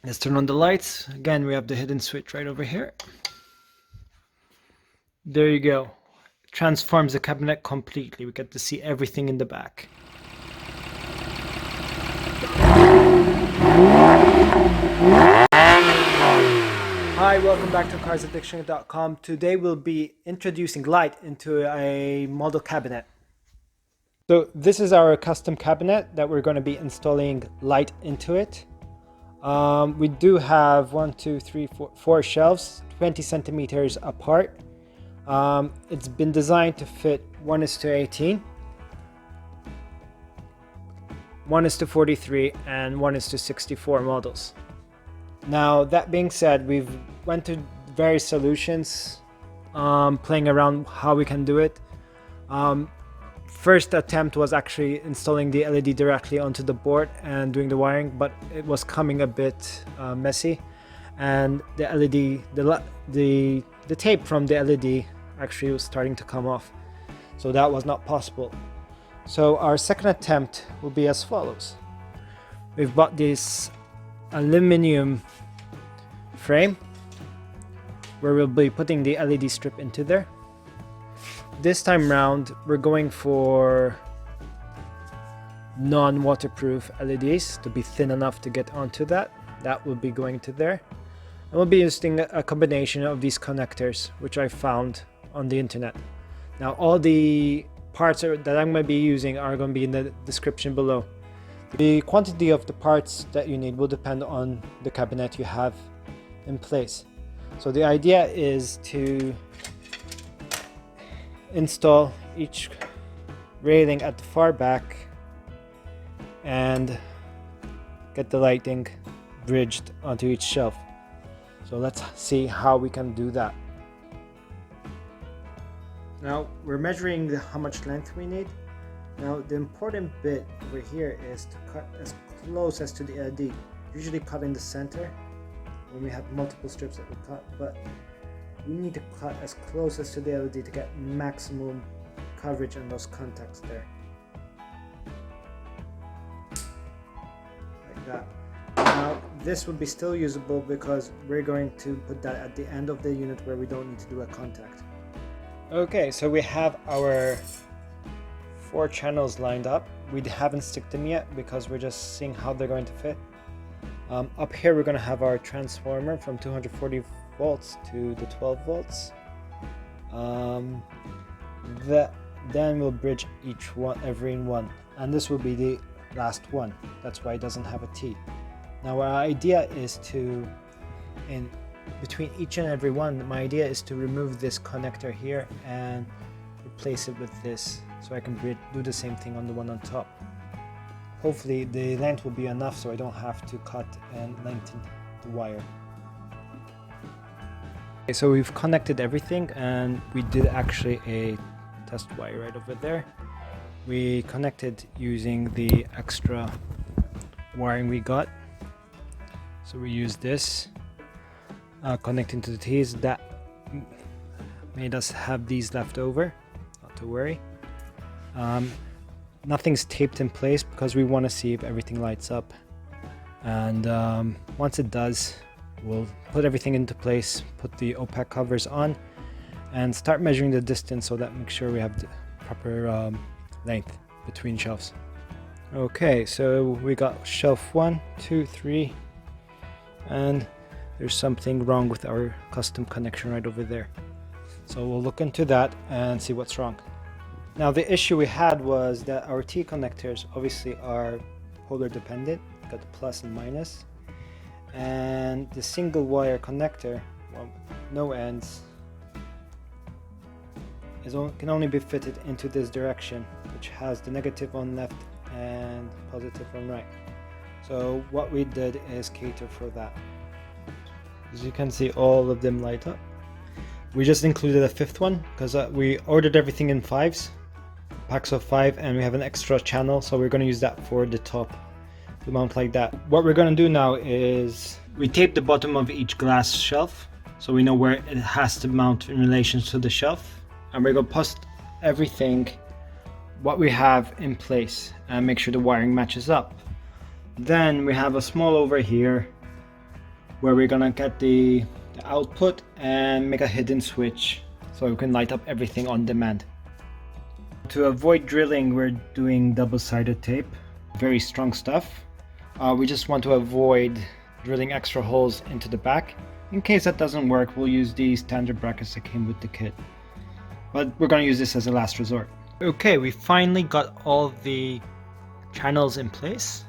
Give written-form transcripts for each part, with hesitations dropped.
Let's turn on the lights. Again, we have the hidden switch right over here. There you go. Transforms the cabinet completely. We get to see everything in the back. Hi, welcome back to CarsAddiction.com. Today we'll be introducing light into a model cabinet. So this is our custom cabinet that we're going to be installing light into it. We do have 4 shelves, 20 centimeters apart. It's been designed to fit 1:18, 1:43, and 1:64 models. Now, that being said, we've went to various solutions, playing around how we can do it. First attempt was actually installing the LED directly onto the board and doing the wiring, but it was coming a bit messy, and the LED, the tape from the LED actually was starting to come off, so that was not possible. So our second attempt will be as follows. We've bought this aluminum frame where we'll be putting the LED strip into there. This time round we're going for non-waterproof LEDs to be thin enough to get onto that. That will be going to there, and we'll be using a combination of these connectors which I found on the internet. Now all the parts that I'm going to be using are going to be in the description below. The quantity of the parts that you need will depend on the cabinet you have in place. So the idea is to install each railing at the far back and get the lighting bridged onto each shelf. So let's see how we can do that. Now we're measuring how much length we need. Now the important bit over here is to cut as close as to the LED. Usually cut in the center when we have multiple strips that we cut, but we need to cut as close as to the LED to get maximum coverage on those contacts there. Like that. Now this will be still usable because we're going to put that at the end of the unit where we don't need to do a contact. Okay, so we have our 4 channels lined up. We haven't sticked them yet because we're just seeing how they're going to fit. Up here we're going to have our transformer from 240 volts to the 12 volts. Then we'll bridge every one, and this will be the last one. That's why it doesn't have a T. Now our idea is to, in between each and every one, my idea is to remove this connector here and replace it with this, so I can do the same thing on the one on top. Hopefully the length will be enough so I don't have to cut and lengthen the wire. Okay, so we've connected everything, and we did actually a test wire right over there. We connected using the extra wiring we got. So we used this connecting to the T's. That made us have these left over, not to worry. Nothing's taped in place because we want to see if everything lights up, and once it does, we'll put everything into place, put the opaque covers on, and start measuring the distance so that makes sure we have the proper length between shelves. Okay, so we got shelf 1, 2, 3, and there's something wrong with our custom connection right over there. So we'll look into that and see what's wrong. Now the issue we had was that our T connectors obviously are polar dependent, got the plus and minus, and the single wire connector, well, no ends, can only be fitted into this direction, which has the negative on left and positive on right. So what we did is cater for that. As you can see, all of them light up. We just included a 5th one because we ordered everything in 5s, packs of 5, and we have an extra channel, so we're going to use that for the top to mount like that. What we're going to do now is we tape the bottom of each glass shelf so we know where it has to mount in relation to the shelf, and we're going to post everything what we have in place and make sure the wiring matches up. Then we have a small over here where we're gonna get the output and make a hidden switch so we can light up everything on demand. To avoid drilling, we're doing double-sided tape, very strong stuff. We just want to avoid drilling extra holes into the back. In case that doesn't work, we'll use the standard brackets that came with the kit, but we're going to use this as a last resort. Okay, we finally got all the channels in place.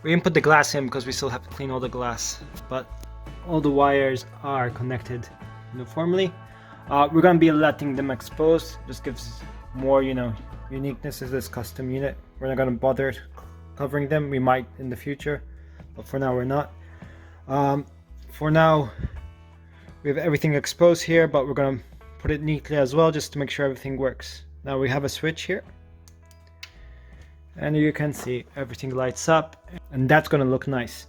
We didn't put the glass in because we still have to clean all the glass, but all the wires are connected uniformly. We're going to be letting them exposed. Just gives more, uniqueness to this custom unit. We're not going to bother covering them. We might in the future, but for now we're not. For now, we have everything exposed here, but we're going to put it neatly as well, just to make sure everything works. Now we have a switch here, and you can see everything lights up, and that's going to look nice.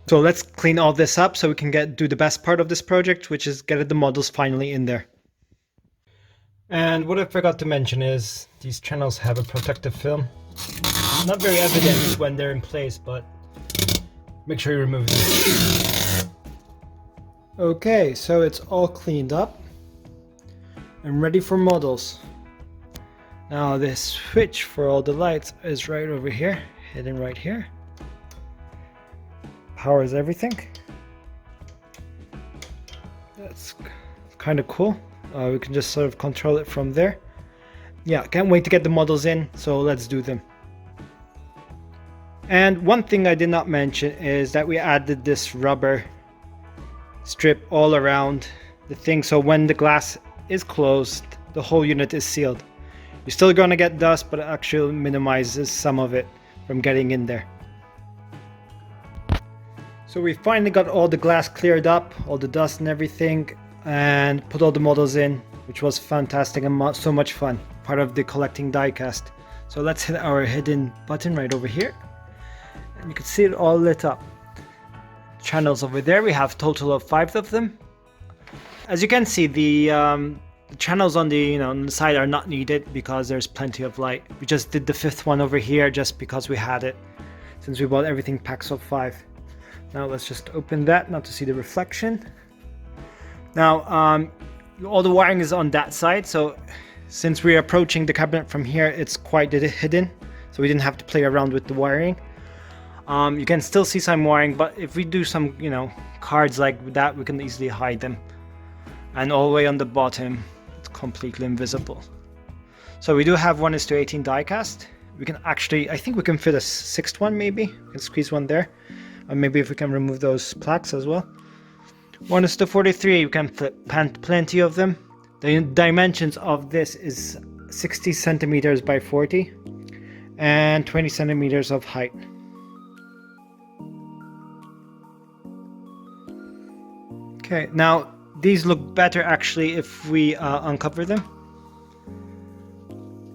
So let's clean all this up so we can do the best part of this project, which is get the models finally in there. And what I forgot to mention is these channels have a protective film. Not very evident when they're in place, but make sure you remove them. Okay, so it's all cleaned up and ready for models. Now this switch for all the lights is right over here, hidden right here. Powers everything. That's kind of cool. We can just sort of control it from there. Yeah, can't wait to get the models in, so let's do them. And one thing I did not mention is that we added this rubber strip all around the thing, so when the glass is closed, the whole unit is sealed. You're still going to get dust, but it actually minimizes some of it from getting in there. So we finally got all the glass cleared up, all the dust and everything, and put all the models in, which was fantastic and so much fun, part of the collecting diecast. So let's hit our hidden button right over here, and you can see it all lit up. Channels over there, we have a total of 5 of them. As you can see, the channels on the on the side are not needed because there's plenty of light. We just did the 5th one over here just because we had it, since we bought everything packs of 5. Now let's just open that, not to see the reflection. Now all the wiring is on that side, so since we're approaching the cabinet from here, it's quite hidden, so we didn't have to play around with the wiring. You can still see some wiring, but if we do some cards like that, we can easily hide them. And all the way on the bottom, it's completely invisible. So we do have 1:18 diecast. We can actually, I think we can fit a 6th one maybe. We can squeeze one there. And maybe if we can remove those plaques as well. 1:43, you can fit plenty of them. The dimensions of this is 60 centimeters by 40 and 20 centimeters of height. Okay, now these look better actually if we uncover them.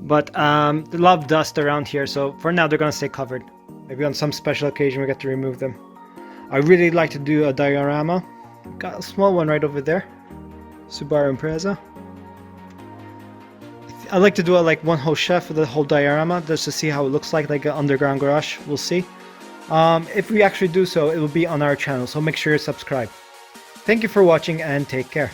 But there's a lot of dust around here, so for now they're gonna stay covered. Maybe on some special occasion we get to remove them. I really like to do a diorama. Got a small one right over there. Subaru Impreza. I like to do a one whole chef with the whole diorama just to see how it looks like an underground garage. We'll see. If we actually do so, it will be on our channel, so make sure you subscribe. Thank you for watching and take care.